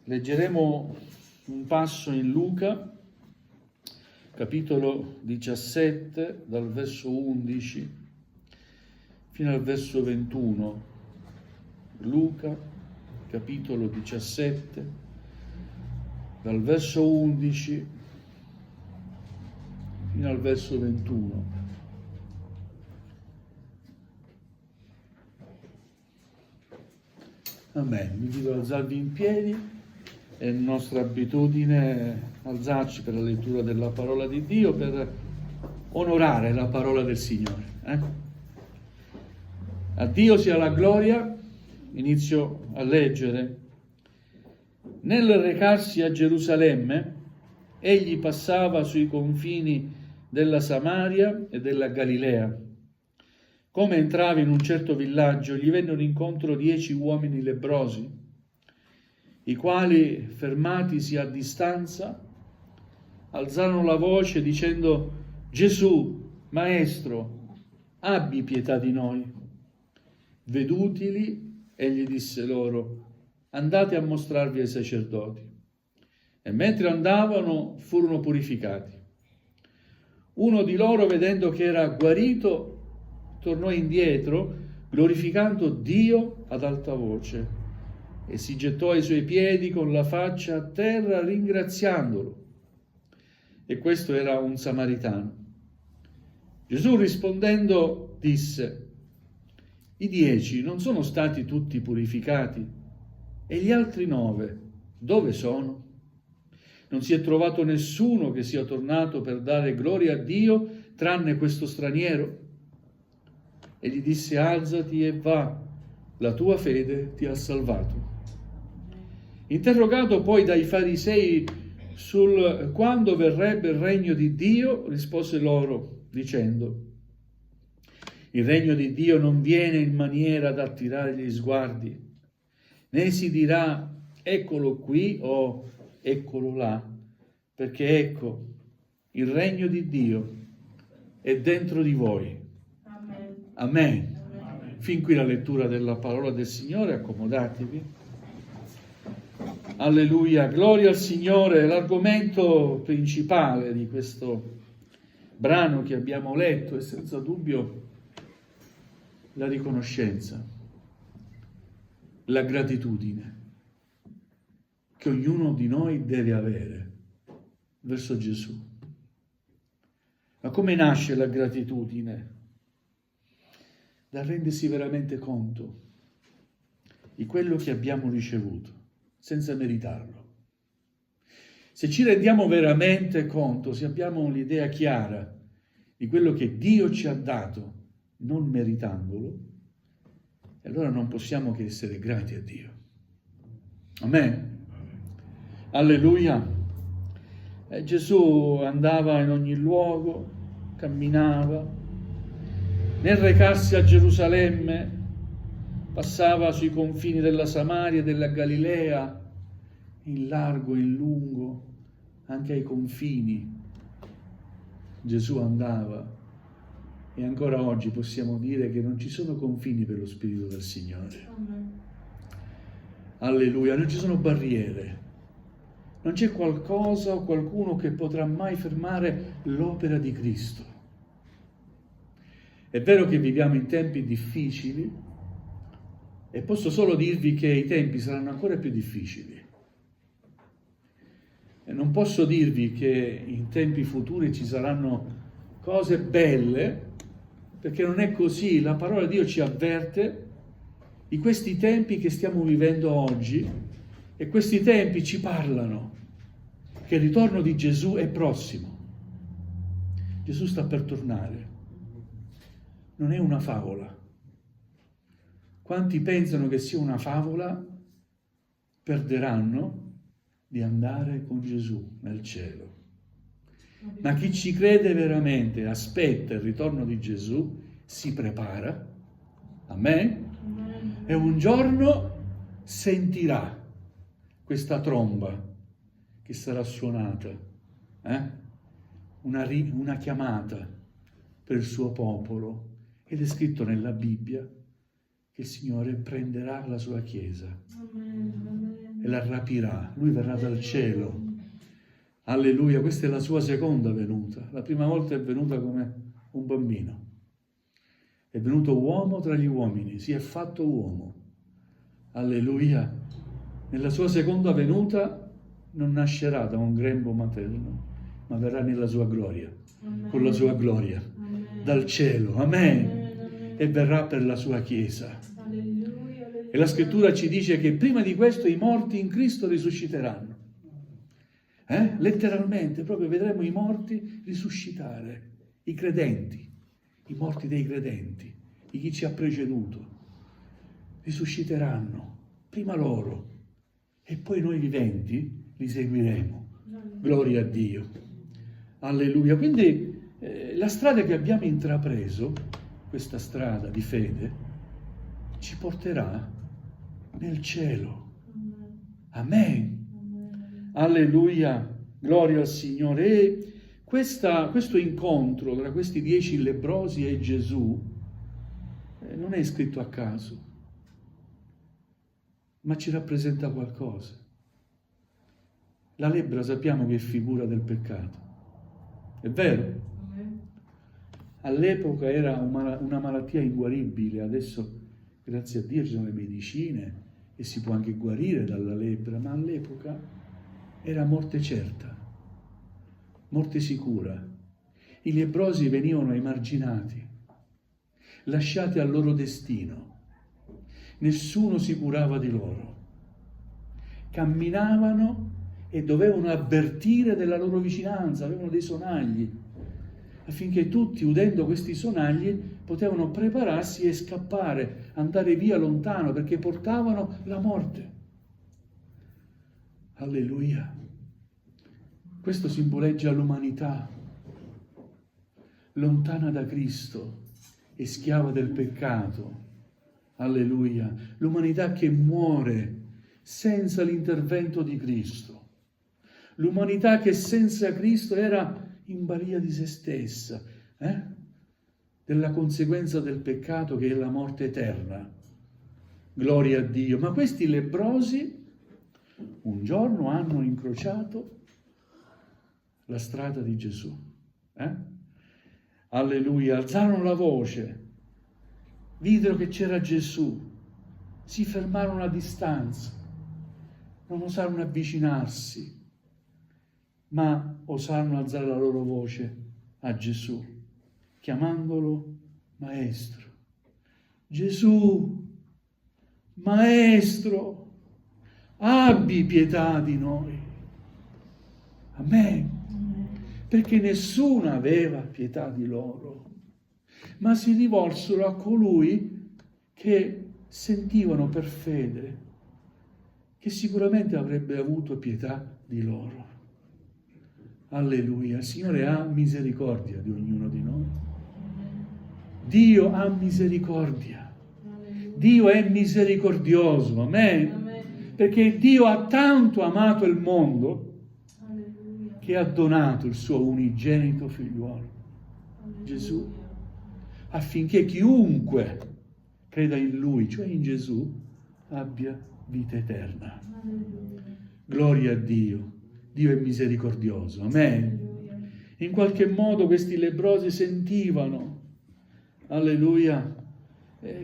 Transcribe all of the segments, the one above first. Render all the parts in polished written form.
Leggeremo un passo in Luca, capitolo 17, dal verso 11 fino al verso 21. Luca, capitolo 17, dal verso 11 fino al verso 21. Amen. Vi invito ad alzarvi in piedi. È nostra abitudine alzarci per la lettura della parola di Dio, per onorare la parola del Signore. A Dio sia la gloria. Inizio a leggere. Nel recarsi a Gerusalemme, egli passava sui confini della Samaria e della Galilea. Come entrava in un certo villaggio, gli vennero incontro 10 uomini lebbrosi, i quali, fermatisi a distanza, alzarono la voce dicendo: Gesù, Maestro, abbi pietà di noi. Vedutili, egli disse loro: andate a mostrarvi ai sacerdoti. E mentre andavano, furono purificati. Uno di loro, vedendo che era guarito, tornò indietro, glorificando Dio ad alta voce, e si gettò ai suoi piedi con la faccia a terra, ringraziandolo. E questo era un samaritano. Gesù rispondendo disse: i 10 non sono stati tutti purificati? E gli altri 9 dove sono? Non si è trovato nessuno che sia tornato per dare gloria a Dio, tranne questo straniero? E gli disse: alzati e va, la tua fede ti ha salvato. Interrogato poi dai farisei sul quando verrebbe il regno di Dio, rispose loro dicendo: il regno di Dio non viene in maniera da attirare gli sguardi, né si dirà eccolo qui o eccolo là, perché ecco, il regno di Dio è dentro di voi. Amen. Amen. Amen. Fin qui la lettura della parola del Signore, accomodatevi. Alleluia, gloria al Signore. L'argomento principale di questo brano che abbiamo letto è senza dubbio la riconoscenza, la gratitudine che ognuno di noi deve avere verso Gesù. Ma come nasce la gratitudine? Da rendersi veramente conto di quello che abbiamo ricevuto, senza meritarlo. Se ci rendiamo veramente conto, se abbiamo l'idea chiara di quello che Dio ci ha dato, non meritandolo, allora non possiamo che essere grati a Dio. Amen. Alleluia. Gesù andava in ogni luogo, camminava. Nel recarsi a Gerusalemme, passava sui confini della Samaria e della Galilea, in largo e in lungo, anche ai confini. Gesù andava. E ancora oggi possiamo dire che non ci sono confini per lo Spirito del Signore. Alleluia, non ci sono barriere. Non c'è qualcosa o qualcuno che potrà mai fermare l'opera di Cristo. È vero che viviamo in tempi difficili e posso solo dirvi che i tempi saranno ancora più difficili. E non posso dirvi che in tempi futuri ci saranno cose belle, perché non è così. La parola di Dio ci avverte di questi tempi che stiamo vivendo oggi, e questi tempi ci parlano che il ritorno di Gesù è prossimo. Gesù sta per tornare. Non è una favola. Quanti pensano che sia una favola perderanno di andare con Gesù nel cielo. Ma chi ci crede veramente, aspetta il ritorno di Gesù, si prepara. Amen? E un giorno sentirà questa tromba che sarà suonata, una chiamata per il suo popolo. Ed è scritto nella Bibbia che il Signore prenderà la sua Chiesa. e la rapirà. Lui verrà dal cielo. Alleluia, questa è la sua seconda venuta. La prima volta è venuta come un bambino. È venuto uomo tra gli uomini, si è fatto uomo. Alleluia. Nella sua seconda venuta non nascerà da un grembo materno, ma verrà nella sua gloria, con la sua gloria, dal cielo. Amen. E verrà per la sua Chiesa. E la Scrittura ci dice che prima di questo i morti in Cristo risusciteranno. Letteralmente, proprio vedremo i morti risuscitare, i credenti, i morti dei credenti, di chi ci ha preceduto, risusciteranno, prima loro, e poi noi viventi li seguiremo. Gloria a Dio. Alleluia. Quindi la strada che abbiamo intrapreso, questa strada di fede, ci porterà nel cielo. Amen. Alleluia, gloria al Signore. E questo incontro tra questi 10 lebbrosi e Gesù non è scritto a caso, ma ci rappresenta qualcosa. La lebbra sappiamo che è figura del peccato, è vero? All'epoca era una malattia inguaribile, adesso grazie a Dio ci sono le medicine e si può anche guarire dalla lebbra, ma all'epoca era morte certa, morte sicura. I lebbrosi venivano emarginati, lasciati al loro destino. Nessuno si curava di loro. Camminavano e dovevano avvertire della loro vicinanza, avevano dei sonagli, affinché tutti, udendo questi sonagli, potevano prepararsi e scappare, andare via lontano, perché portavano la morte. Alleluia. Questo simboleggia l'umanità, lontana da Cristo e schiava del peccato. Alleluia. L'umanità che muore senza l'intervento di Cristo. L'umanità che senza Cristo era in balia di se stessa, della conseguenza del peccato che è la morte eterna. Gloria a Dio. Ma questi lebbrosi un giorno hanno incrociato la strada di Gesù. Alleluia. Alzarono la voce, videro che c'era Gesù, si fermarono a distanza, non osarono avvicinarsi, ma osarono alzare la loro voce a Gesù, chiamandolo Maestro. Gesù, Maestro, abbi pietà di noi. Amen. Perché nessuno aveva pietà di loro, ma si rivolsero a colui che sentivano per fede che sicuramente avrebbe avuto pietà di loro. Alleluia. Il Signore ha misericordia di ognuno di noi. Dio ha misericordia. Dio è misericordioso. Amen. Perché Dio ha tanto amato il mondo che ha donato il suo unigenito figliuolo, Gesù, affinché chiunque creda in Lui, cioè in Gesù, abbia vita eterna. Gloria a Dio. Dio è misericordioso. Amen. In qualche modo questi lebbrosi sentivano, alleluia,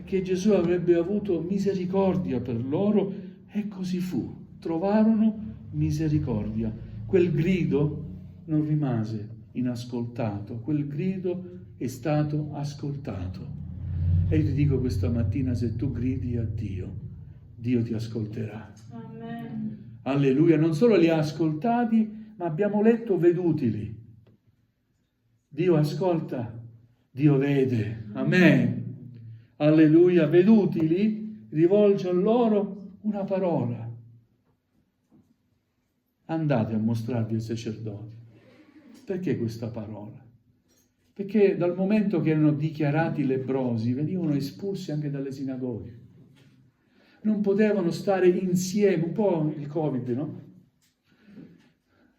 che Gesù avrebbe avuto misericordia per loro, e così fu. Trovarono misericordia. Quel grido non rimase inascoltato, quel grido è stato ascoltato. E io ti dico questa mattina, se tu gridi a Dio, Dio ti ascolterà. Amen. Alleluia. Non solo li ha ascoltati, ma abbiamo letto vedutili. Dio ascolta, Dio vede. Amen. Alleluia. Vedutili rivolge a loro una parola. Andate a mostrarvi ai sacerdoti. Perché questa parola? Perché dal momento che erano dichiarati lebbrosi, venivano espulsi anche dalle sinagoghe. Non potevano stare insieme, un po' il Covid, no?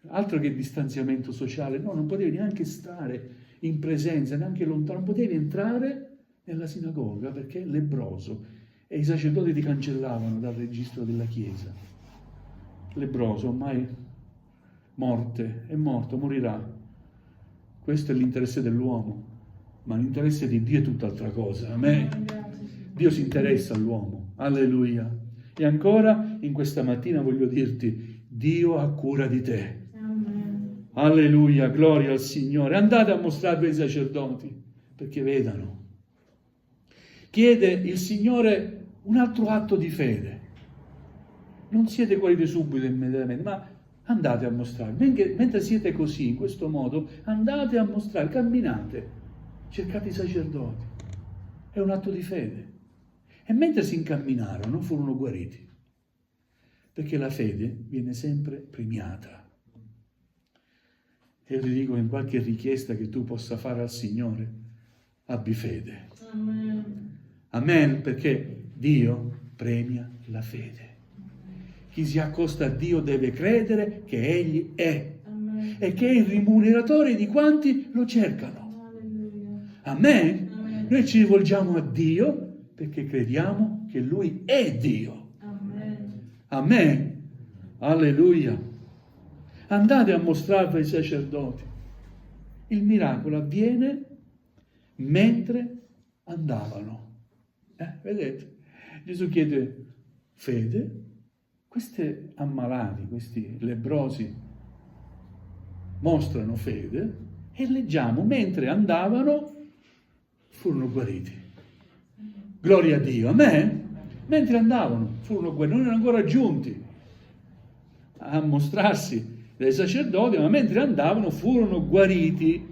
Altro che distanziamento sociale, no, non potevi neanche stare in presenza, neanche lontano, non potevi entrare nella sinagoga perché lebbroso, e i sacerdoti ti cancellavano dal registro della Chiesa. lebbroso, ormai è morto, morirà. Questo è l'interesse dell'uomo, ma l'interesse di Dio è tutt'altra cosa. Amen. Dio si interessa all'uomo. Alleluia. E ancora, in questa mattina voglio dirti, Dio ha cura di te. Amen. Alleluia, gloria al Signore. Andate a mostrarvi ai sacerdoti, perché vedano. Chiede il Signore un altro atto di fede. Non siete guariti subito immediatamente, ma andate a mostrare. Mentre siete così, in questo modo, andate a mostrare, camminate, cercate i sacerdoti. È un atto di fede. E mentre si incamminarono, furono guariti. Perché la fede viene sempre premiata. E io ti dico, in qualche richiesta che tu possa fare al Signore, abbi fede. Amen. Amen, perché Dio premia la fede. Chi si accosta a Dio deve credere che Egli è. Amen. E che è il rimuneratore di quanti lo cercano. Alleluia. Amen. Amen. Noi ci rivolgiamo a Dio perché crediamo che Lui è Dio. Amen. Amen. Alleluia. Andate a mostrarvi ai sacerdoti. Il miracolo avviene mentre andavano. Vedete? Gesù chiede fede. Questi ammalati, questi lebbrosi, mostrano fede e leggiamo, mentre andavano, furono guariti. Gloria a Dio, amen? Mentre andavano, furono guariti, non erano ancora giunti a mostrarsi dai sacerdoti, ma mentre andavano furono guariti.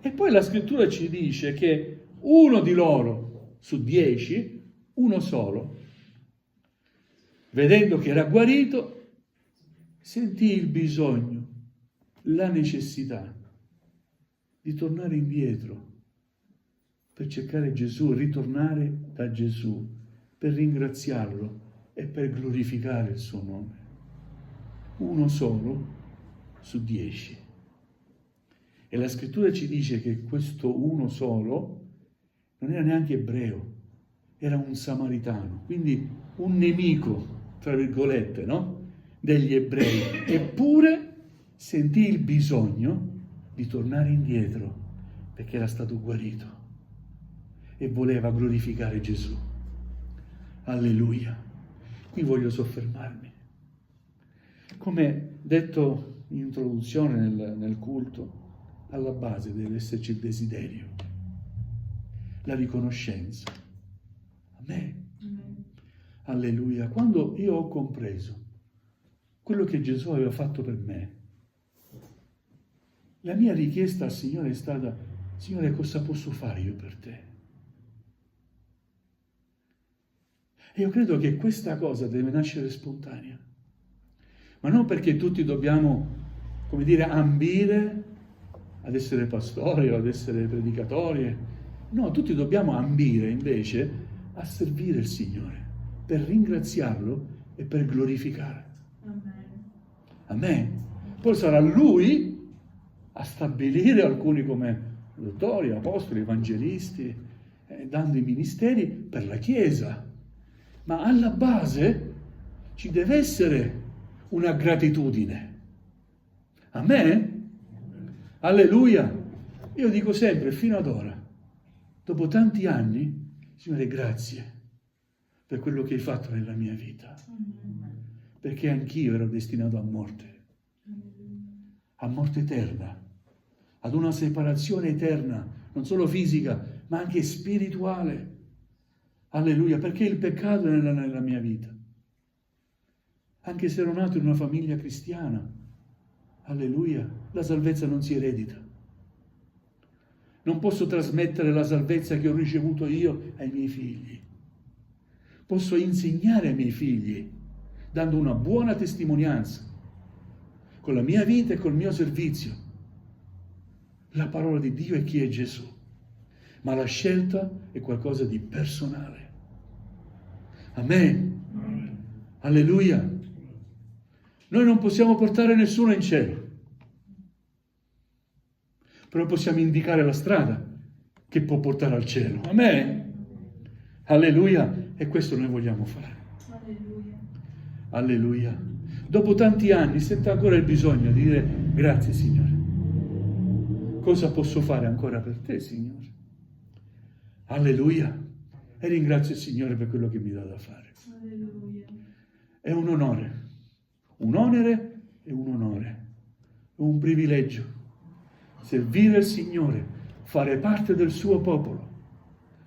E poi la scrittura ci dice che uno di loro su 10, uno solo, vedendo che era guarito, sentì il bisogno, la necessità di tornare indietro per cercare Gesù, ritornare da Gesù, per ringraziarlo e per glorificare il suo nome. Uno solo su 10. E la scrittura ci dice che questo uno solo non era neanche ebreo, era un samaritano, quindi un nemico, tra virgolette, no? Degli ebrei. Eppure sentì il bisogno di tornare indietro perché era stato guarito e voleva glorificare Gesù. Alleluia. Qui voglio soffermarmi. Come detto in introduzione nel culto, alla base deve esserci il desiderio, la riconoscenza. Amen. Amen. Alleluia. Quando io ho compreso quello che Gesù aveva fatto per me, la mia richiesta al Signore è stata: Signore, cosa posso fare io per te? E io credo che questa cosa deve nascere spontanea, ma non perché tutti dobbiamo, come dire, ambire ad essere pastori o ad essere predicatori. No, tutti dobbiamo ambire invece a servire il Signore, per ringraziarlo e per glorificare. Amen. Amen. Poi sarà Lui a stabilire alcuni come dottori, apostoli, evangelisti, dando i ministeri per la Chiesa. Ma alla base ci deve essere una gratitudine. Amen? Alleluia. Io dico sempre, fino ad ora, dopo tanti anni, Signore, grazie per quello che hai fatto nella mia vita. Amen. Perché anch'io ero destinato a morte eterna, ad una separazione eterna, non solo fisica, ma anche spirituale. Alleluia, perché il peccato era nella mia vita. Anche se ero nato in una famiglia cristiana, alleluia, la salvezza non si eredita. Non posso trasmettere la salvezza che ho ricevuto io ai miei figli. Posso insegnare ai miei figli, dando una buona testimonianza, con la mia vita e col mio servizio, la parola di Dio e chi è Gesù. Ma la scelta è qualcosa di personale. Amen. Amen. Alleluia. Noi non possiamo portare nessuno in cielo, però possiamo indicare la strada che può portare al cielo. Amen. Alleluia. E questo noi vogliamo fare. Alleluia. Alleluia. Dopo tanti anni sento ancora il bisogno di dire grazie Signore. Cosa posso fare ancora per te, Signore? Alleluia. E ringrazio il Signore per quello che mi dà da fare. Alleluia. È un onore e un onore, è un privilegio servire il Signore, fare parte del suo popolo.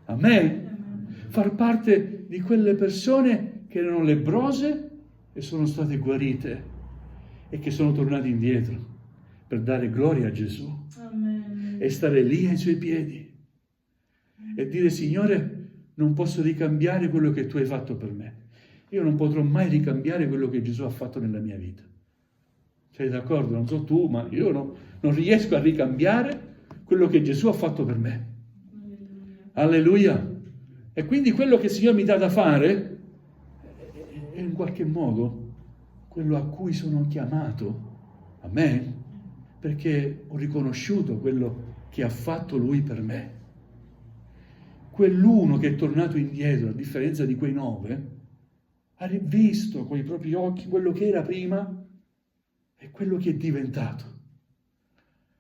Amen. Far parte di quelle persone che erano lebrose e sono state guarite e che sono tornate indietro per dare gloria a Gesù. Amen. E stare lì ai suoi piedi e dire Signore, non posso ricambiare quello che tu hai fatto per me. Io non potrò mai ricambiare quello che Gesù ha fatto nella mia vita. Sei d'accordo? Non so tu, ma io non riesco a ricambiare quello che Gesù ha fatto per me. Alleluia. E quindi quello che il Signore mi dà da fare è in qualche modo quello a cui sono chiamato. Amen. Perché ho riconosciuto quello che ha fatto Lui per me. Quell'uno che è tornato indietro, a differenza di quei 9, ha rivisto con i propri occhi quello che era prima e quello che è diventato.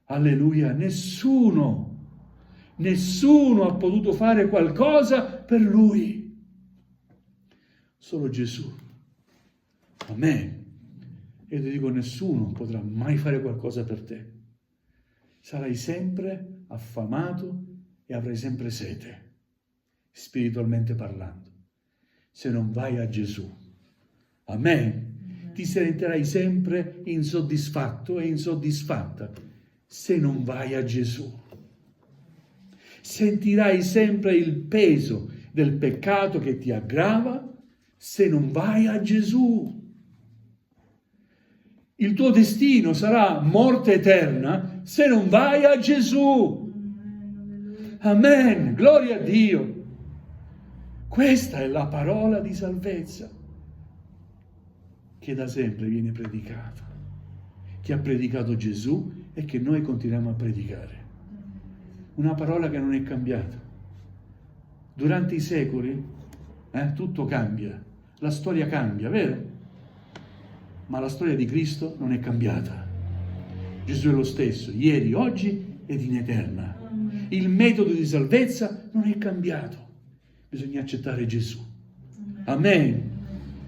Alleluia. Nessuno ha potuto fare qualcosa per lui. Solo Gesù. Amen. Io ti dico, nessuno potrà mai fare qualcosa per te. Sarai sempre affamato e avrai sempre sete, spiritualmente parlando, se non vai a Gesù. Amen. Ti sentirai sempre insoddisfatto e insoddisfatta se non vai a Gesù. Sentirai sempre il peso del peccato che ti aggrava se non vai a Gesù. Il tuo destino sarà morte eterna se non vai a Gesù. Amen. Gloria a Dio. Questa è la parola di salvezza che da sempre viene predicata, che ha predicato Gesù e che noi continuiamo a predicare. Una parola che non è cambiata. Durante i secoli tutto cambia, la storia cambia, vero? Ma la storia di Cristo non è cambiata. Gesù è lo stesso, ieri, oggi ed in eterna. Il metodo di salvezza non è cambiato. Bisogna accettare Gesù. Amen.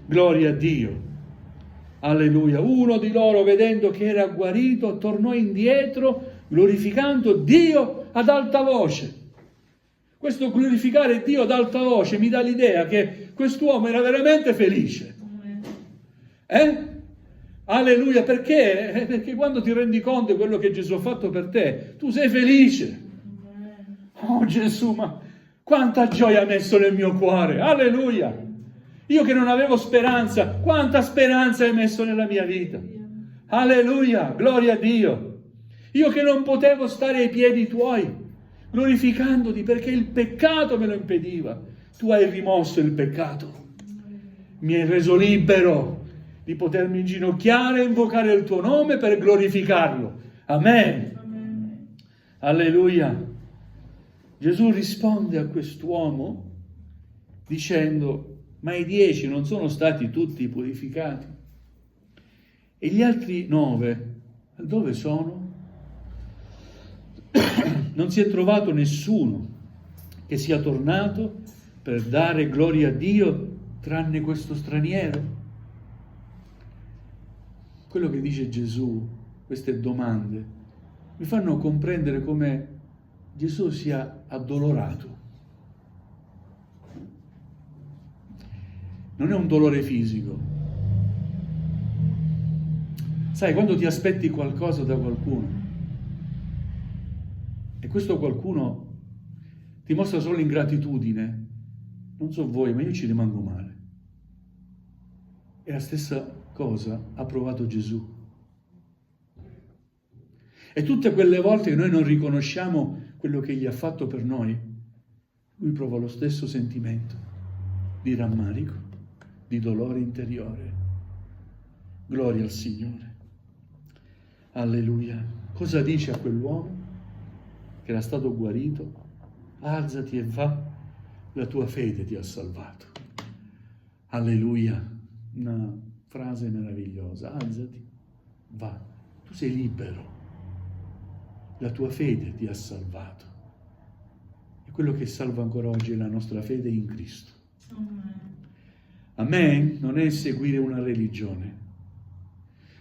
Gloria a Dio. Alleluia. Uno di loro, vedendo che era guarito, tornò indietro, glorificando Dio ad alta voce. Questo glorificare Dio ad alta voce mi dà l'idea che quest'uomo era veramente felice. Alleluia. Perché? Perché quando ti rendi conto di quello che Gesù ha fatto per te, tu sei felice. Oh Gesù, ma quanta gioia ha messo nel mio cuore. Alleluia. Io che non avevo speranza, quanta speranza hai messo nella mia vita. Alleluia, gloria a Dio. Io che non potevo stare ai piedi tuoi, glorificandoti perché il peccato me lo impediva. Tu hai rimosso il peccato. Mi hai reso libero di potermi inginocchiare e invocare il tuo nome per glorificarlo. Amen. Alleluia. Gesù risponde a quest'uomo dicendo: ma i 10 non sono stati tutti purificati? E gli altri 9, dove sono? Non si è trovato nessuno che sia tornato per dare gloria a Dio tranne questo straniero. Quello che dice Gesù, queste domande, mi fanno comprendere come Gesù sia addolorato. Non è un dolore fisico. Sai, quando ti aspetti qualcosa da qualcuno e questo qualcuno ti mostra solo ingratitudine, non so voi, ma io ci rimango male. E la stessa cosa ha provato Gesù. E tutte quelle volte che noi non riconosciamo quello che Egli ha fatto per noi, Lui prova lo stesso sentimento di rammarico, di dolore interiore. Gloria al Signore. Alleluia. Cosa dice a quell'uomo che era stato guarito? Alzati e va, la tua fede ti ha salvato. Alleluia. Una frase meravigliosa, alzati, va, tu sei libero, la tua fede ti ha salvato. E quello che salva ancora oggi è la nostra fede in Cristo. Amen non è seguire una religione,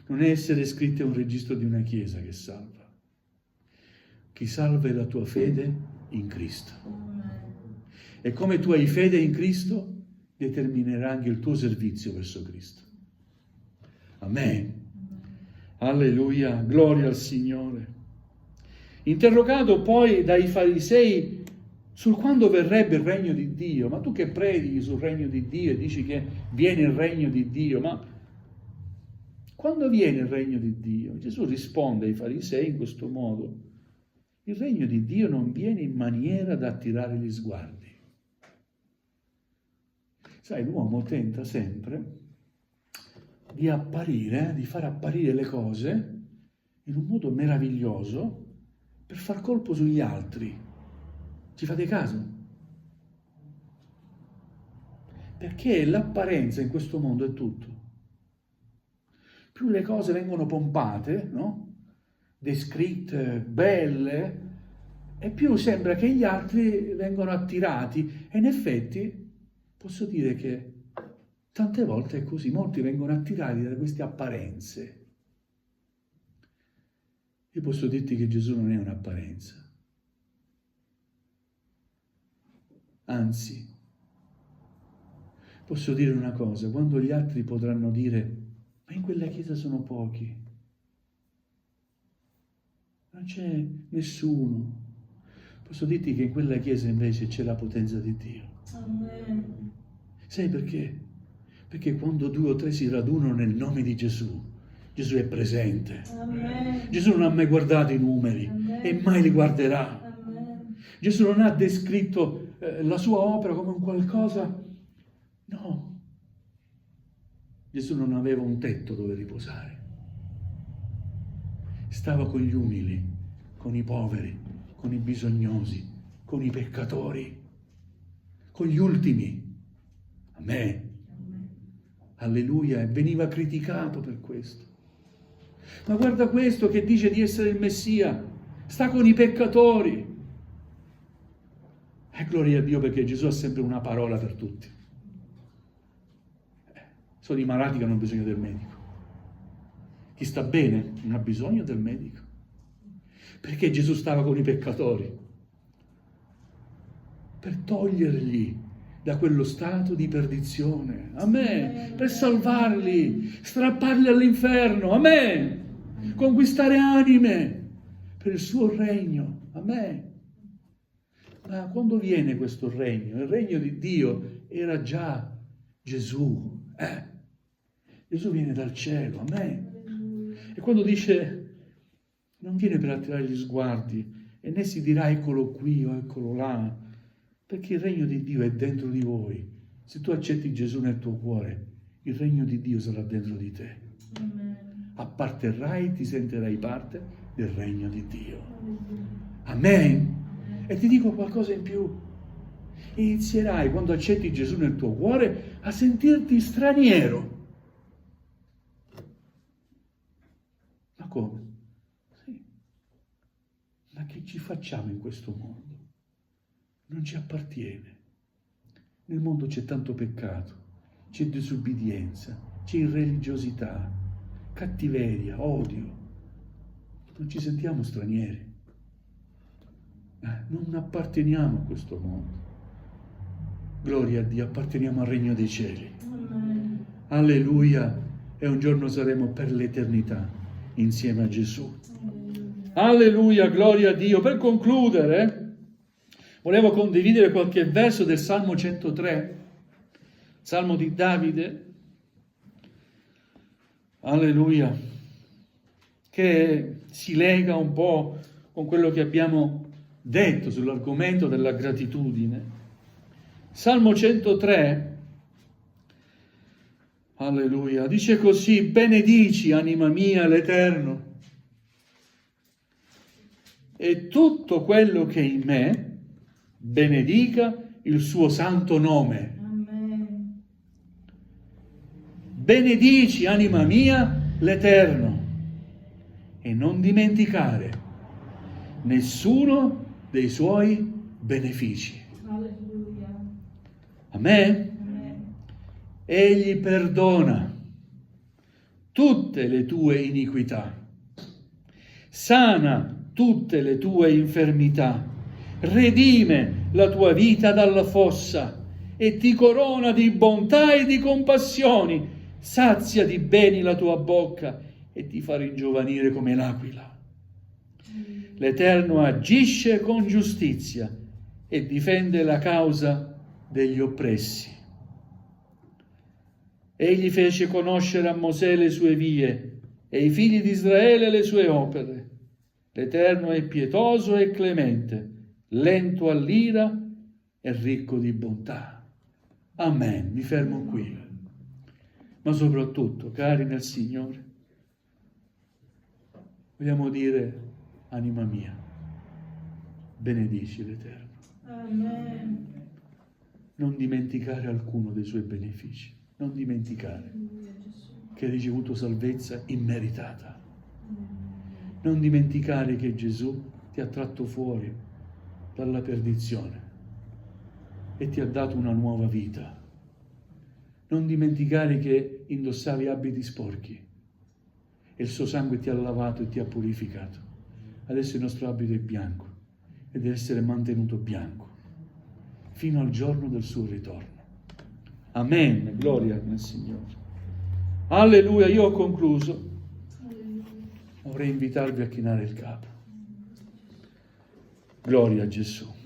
non è essere iscritti a un registro di una chiesa che salva. Chi salva è la tua fede in Cristo. E come tu hai fede in Cristo, determinerà anche il tuo servizio verso Cristo. Amen. Alleluia, gloria al Signore. Interrogato poi dai farisei sul quando verrebbe il regno di Dio, ma tu che predichi sul regno di Dio e dici che viene il regno di Dio, ma quando viene il regno di Dio? Gesù risponde ai farisei in questo modo: il regno di Dio non viene in maniera da attirare gli sguardi. Sai, l'uomo tenta sempre di apparire, di far apparire le cose in un modo meraviglioso per far colpo sugli altri. Ci fate caso? Perché l'apparenza in questo mondo è tutto. Più le cose vengono pompate, no? Descritte, belle, e più sembra che gli altri vengono attirati. E in effetti posso dire che tante volte è così, molti vengono attirati da queste apparenze. Io posso dirti che Gesù non è un'apparenza. Anzi, posso dire una cosa, quando gli altri potranno dire: ma in quella chiesa sono pochi, non c'è nessuno, posso dirti che in quella chiesa invece c'è la potenza di Dio. Amen. Sai perché? Perché quando 2 o 3 si radunano nel nome di Gesù, Gesù è presente. Amen. Gesù non ha mai guardato i numeri e mai li guarderà. Amen. Gesù non ha descritto la sua opera come un qualcosa. No. Gesù non aveva un tetto dove riposare. Stava con gli umili, con i poveri, con i bisognosi, con i peccatori, con gli ultimi. Amen. Alleluia. E veniva criticato per questo. Ma guarda questo che dice di essere il Messia. Sta con i peccatori. E gloria a Dio, perché Gesù ha sempre una parola per tutti. Sono i malati che hanno bisogno del medico. Chi sta bene non ha bisogno del medico. Perché Gesù stava con i peccatori? Per toglierli da quello stato di perdizione. Amen. Per salvarli, strapparli all'inferno. Amen. Conquistare anime per il suo regno. Amen. Ma quando viene questo regno? Il regno di Dio era già Gesù. Gesù viene dal cielo. Amen. E quando dice, non viene per attirare gli sguardi e né si dirà eccolo qui o eccolo là, perché il regno di Dio è dentro di voi. Se tu accetti Gesù nel tuo cuore, il regno di Dio sarà dentro di te. Amen. Apparterrai, ti sentirai parte del regno di Dio. Amen. E ti dico qualcosa in più. Inizierai, quando accetti Gesù nel tuo cuore, a sentirti straniero. Ma come? Sì. Ma che ci facciamo in questo mondo? Non ci appartiene. Nel mondo c'è tanto peccato, c'è disubbidienza, c'è irreligiosità, cattiveria, odio. Non ci sentiamo stranieri. Non apparteniamo a questo mondo. Gloria a Dio, apparteniamo al regno dei cieli. Amen. Alleluia. E un giorno saremo per l'eternità insieme a Gesù. Alleluia, gloria a Dio. Per concludere, volevo condividere qualche verso del Salmo 103, Salmo di Davide. Alleluia. Che si lega un po' con quello che abbiamo detto sull'argomento della gratitudine. Salmo 103, alleluia, dice così: benedici, anima mia, l'Eterno, e tutto quello che è in me benedica il suo santo nome. Amen. benedici, anima mia, l'Eterno, e non dimenticare nessuno dei suoi benefici. Alleluia. Amen? Amen. Egli perdona tutte le tue iniquità, sana tutte le tue infermità, redime la tua vita dalla fossa e ti corona di bontà e di compassioni, sazia di beni la tua bocca e ti fa ringiovanire come l'aquila. L'Eterno agisce con giustizia e difende la causa degli oppressi. Egli fece conoscere a Mosè le sue vie e ai figli di Israele le sue opere. L'Eterno è pietoso e clemente, lento all'ira e ricco di bontà. Amen. Mi fermo qui. Ma soprattutto, cari nel Signore, vogliamo dire, anima mia, benedici l'Eterno. Amen. Non dimenticare alcuno dei suoi benefici. Non dimenticare che hai ricevuto salvezza immeritata. Non dimenticare che Gesù ti ha tratto fuori dalla perdizione e ti ha dato una nuova vita. Non dimenticare che indossavi abiti sporchi e il suo sangue ti ha lavato e ti ha purificato. Adesso il nostro abito è bianco e deve essere mantenuto bianco fino al giorno del suo ritorno. Amen, gloria al Signore. Alleluia, io ho concluso. Vorrei invitarvi a chinare il capo. Gloria a Gesù.